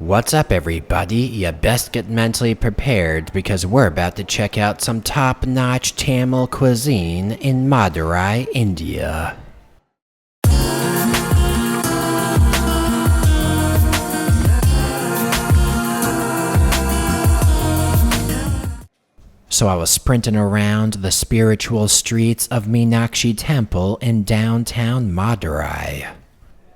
What's up everybody, you best get mentally prepared because we're about to check out some top-notch Tamil cuisine in Madurai, India. So I was sprinting around the spiritual streets of Meenakshi Temple in downtown Madurai.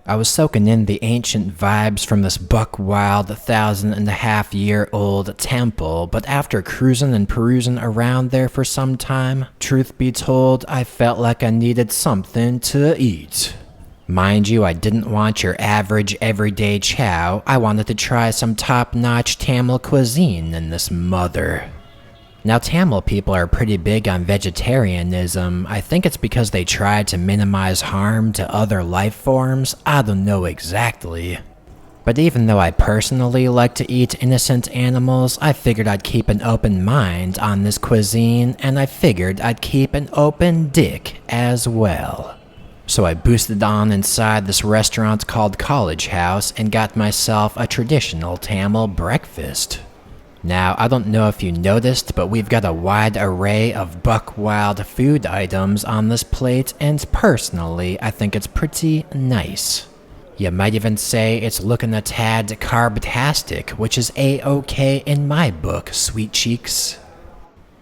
I was soaking in the ancient vibes from this buck-wild 1,500-year-old temple, but after cruising and perusing around there for some time, truth be told, I felt like I needed something to eat. Mind you, I didn't want your average everyday chow. I wanted to try some top-notch Tamil cuisine in this mother. Now, Tamil people are pretty big on vegetarianism. I think it's because they try to minimize harm to other life forms. I don't know exactly. But even though I personally like to eat innocent animals, I figured I'd keep an open mind on this cuisine, and I figured I'd keep an open dick as well. So I boosted on inside this restaurant called College House and got myself a traditional Tamil breakfast. Now, I don't know if you noticed, but we've got a wide array of buck-wild food items on this plate, and personally, I think it's pretty nice. You might even say it's looking a tad carb-tastic, which is a-okay in my book, sweet cheeks.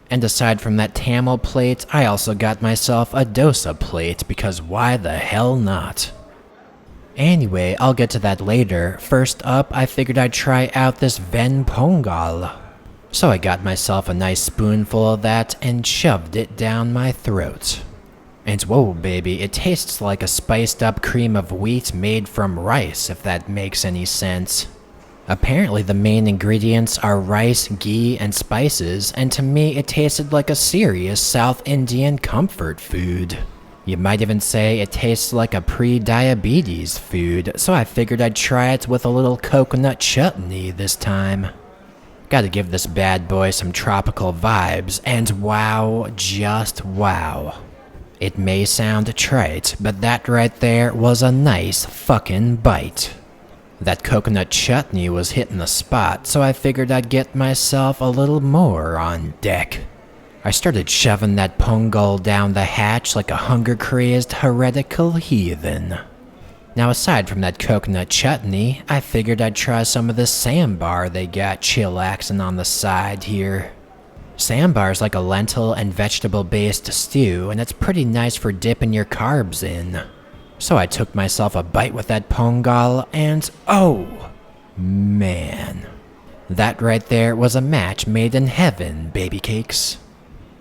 And aside from that Tamil plate, I also got myself a Dosa plate, because why the hell not? Anyway, I'll get to that later. First up, I figured I'd try out this Ven Pongal. So I got myself a nice spoonful of that and shoved it down my throat. And whoa baby, it tastes like a spiced up cream of wheat made from rice, if that makes any sense. Apparently the main ingredients are rice, ghee, and spices, and to me it tasted like a serious South Indian comfort food. You might even say it tastes like a pre-diabetes food, so I figured I'd try it with a little coconut chutney this time. Gotta give this bad boy some tropical vibes, and wow, just wow. It may sound trite, but that right there was a nice fucking bite. That coconut chutney was hitting the spot, so I figured I'd get myself a little more on deck. I started shoving that pongal down the hatch like a hunger-crazed heretical heathen. Now aside from that coconut chutney, I figured I'd try some of this sambar they got chillaxing on the side here. Sambar's like a lentil and vegetable-based stew, and it's pretty nice for dipping your carbs in. So I took myself a bite with that pongal, and oh, man. That right there was a match made in heaven, baby cakes.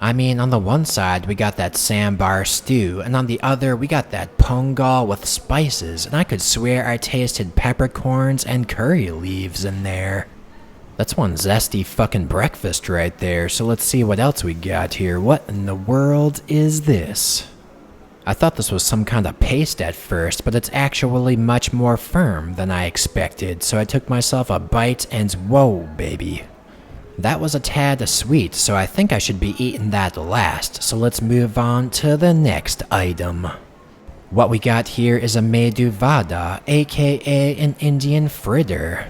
I mean, on the one side, we got that sambar stew, and on the other, we got that pongal with spices, and I could swear I tasted peppercorns and curry leaves in there. That's one zesty fucking breakfast right there, so let's see what else we got here. What in the world is this? I thought this was some kind of paste at first, but it's actually much more firm than I expected, so I took myself a bite, and whoa, baby. That was a tad sweet, so I think I should be eating that last, so let's move on to the next item. What we got here is a Medu Vada, aka an Indian fritter.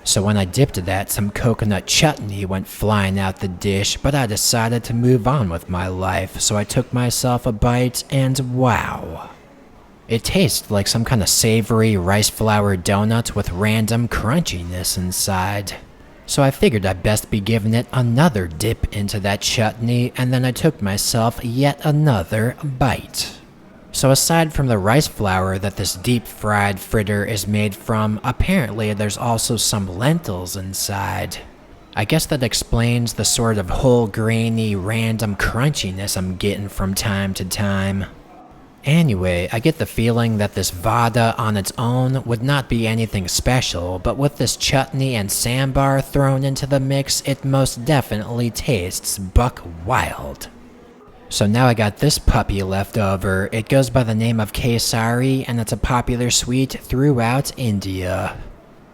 So when I dipped that, some coconut chutney went flying out the dish, but I decided to move on with my life, so I took myself a bite, and wow. It tastes like some kind of savory rice flour donut with random crunchiness inside. So I figured I'd best be giving it another dip into that chutney, and then I took myself yet another bite. So aside from the rice flour that this deep-fried fritter is made from, apparently there's also some lentils inside. I guess that explains the sort of whole grainy random crunchiness I'm getting from time to time. Anyway, I get the feeling that this vada on its own would not be anything special, but with this chutney and sambar thrown into the mix, it most definitely tastes buck wild. So now I got this puppy left over. It goes by the name of Kesari, and it's a popular sweet throughout India.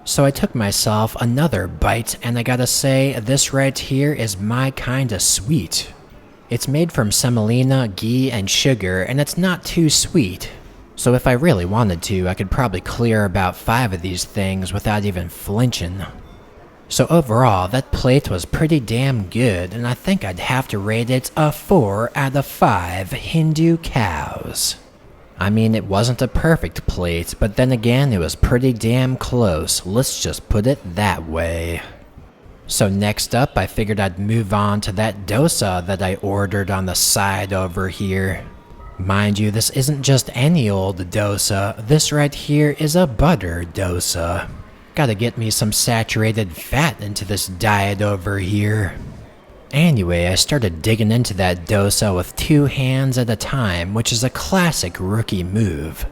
So I took myself another bite, and I gotta say, this right here is my kinda sweet. It's made from semolina, ghee, and sugar, and it's not too sweet. So if I really wanted to, I could probably clear about 5 of these things without even flinching. So overall, that plate was pretty damn good, and I think I'd have to rate it a 4 out of 5 Hindu cows. I mean, it wasn't a perfect plate, but then again, it was pretty damn close, let's just put it that way. So next up, I figured I'd move on to that dosa that I ordered on the side over here. Mind you, this isn't just any old dosa, this right here is a butter dosa. Gotta get me some saturated fat into this diet over here. Anyway, I started digging into that dosa with 2 hands at a time, which is a classic rookie move.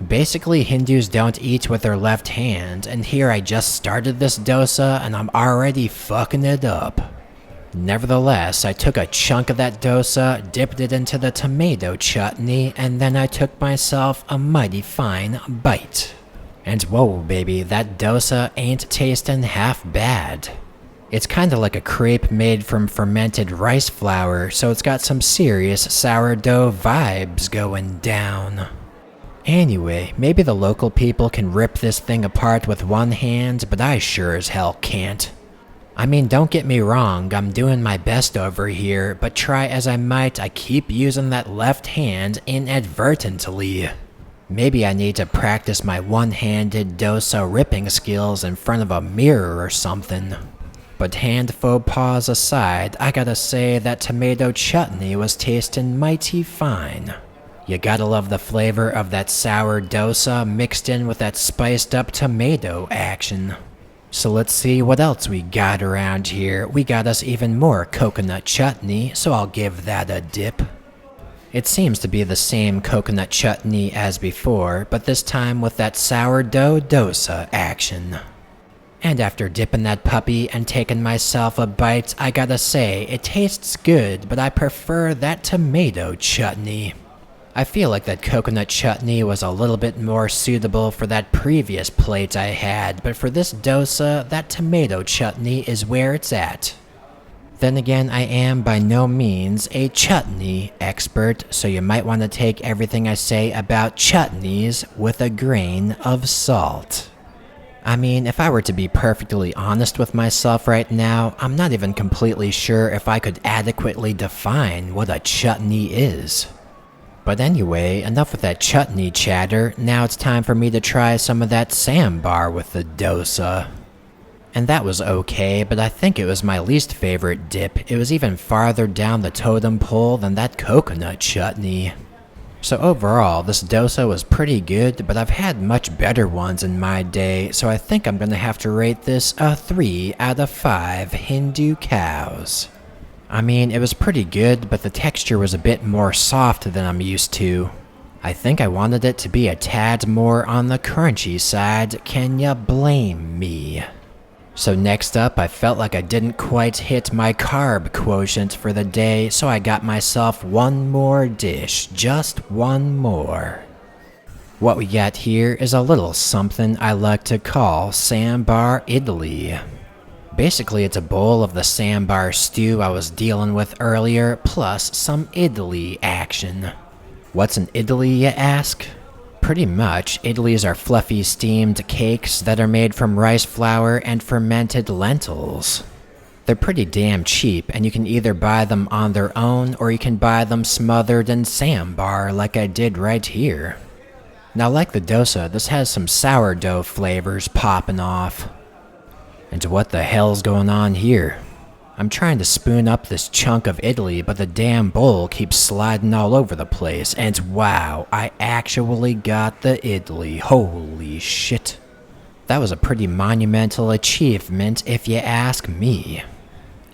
Basically, Hindus don't eat with their left hand, and here I just started this dosa and I'm already fucking it up. Nevertheless, I took a chunk of that dosa, dipped it into the tomato chutney, and then I took myself a mighty fine bite. And whoa baby, that dosa ain't tasting half bad. It's kinda like a crepe made from fermented rice flour, so it's got some serious sourdough vibes going down. Anyway, maybe the local people can rip this thing apart with one hand, but I sure as hell can't. I mean, don't get me wrong, I'm doing my best over here, but try as I might, I keep using that left hand inadvertently. Maybe I need to practice my one-handed dosa ripping skills in front of a mirror or something. But hand faux pas aside, I gotta say that tomato chutney was tasting mighty fine. You gotta love the flavor of that sour dosa mixed in with that spiced up tomato action. So let's see what else we got around here. We got us even more coconut chutney, so I'll give that a dip. It seems to be the same coconut chutney as before, but this time with that sourdough dosa action. And after dipping that puppy and taking myself a bite, I gotta say, it tastes good, but I prefer that tomato chutney. I feel like that coconut chutney was a little bit more suitable for that previous plate I had, but for this dosa, that tomato chutney is where it's at. Then again, I am by no means a chutney expert, so you might want to take everything I say about chutneys with a grain of salt. I mean, if I were to be perfectly honest with myself right now, I'm not even completely sure if I could adequately define what a chutney is. But anyway, enough with that chutney chatter, now it's time for me to try some of that sambar with the dosa. And that was okay, but I think it was my least favorite dip. It was even farther down the totem pole than that coconut chutney. So overall, this dosa was pretty good, but I've had much better ones in my day, so I think I'm gonna have to rate this a 3 out of 5 Hindu cows. I mean, it was pretty good, but the texture was a bit more soft than I'm used to. I think I wanted it to be a tad more on the crunchy side, can ya blame me? So next up, I felt like I didn't quite hit my carb quotient for the day, so I got myself one more dish, just one more. What we got here is a little something I like to call Sambar Idli. Basically, it's a bowl of the sambar stew I was dealing with earlier, plus some idli action. What's an idli, you ask? Pretty much, idlis are fluffy steamed cakes that are made from rice flour and fermented lentils. They're pretty damn cheap, and you can either buy them on their own, or you can buy them smothered in sambar like I did right here. Now like the dosa, this has some sourdough flavors popping off. And what the hell's going on here? I'm trying to spoon up this chunk of idli, but the damn bowl keeps sliding all over the place, and wow, I actually got the idli, holy shit. That was a pretty monumental achievement if you ask me.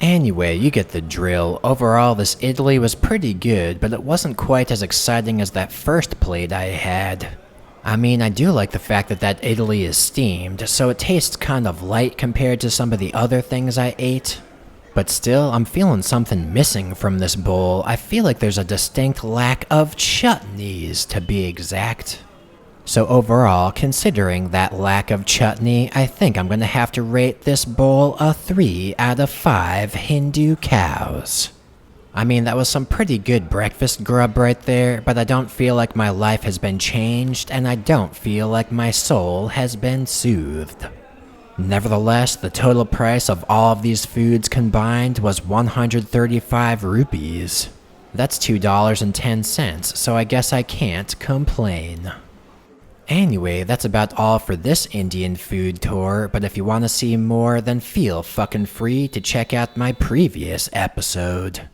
Anyway, you get the drill. Overall, this idli was pretty good, but it wasn't quite as exciting as that first plate I had. I mean, I do like the fact that that idli is steamed, so it tastes kind of light compared to some of the other things I ate. But still, I'm feeling something missing from this bowl. I feel like there's a distinct lack of chutneys, to be exact. So overall, considering that lack of chutney, I think I'm gonna have to rate this bowl a 3 out of 5 Hindu cows. I mean, that was some pretty good breakfast grub right there, but I don't feel like my life has been changed, and I don't feel like my soul has been soothed. Nevertheless, the total price of all of these foods combined was 135 rupees. That's $2.10, so I guess I can't complain. Anyway, that's about all for this Indian food tour, but if you want to see more, then feel fucking free to check out my previous episode.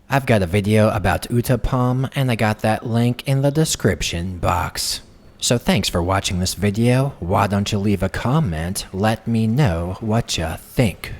I've got a video about Uttapam, and I got that link in the description box. So thanks for watching this video. Why don't you leave a comment, let me know what you think.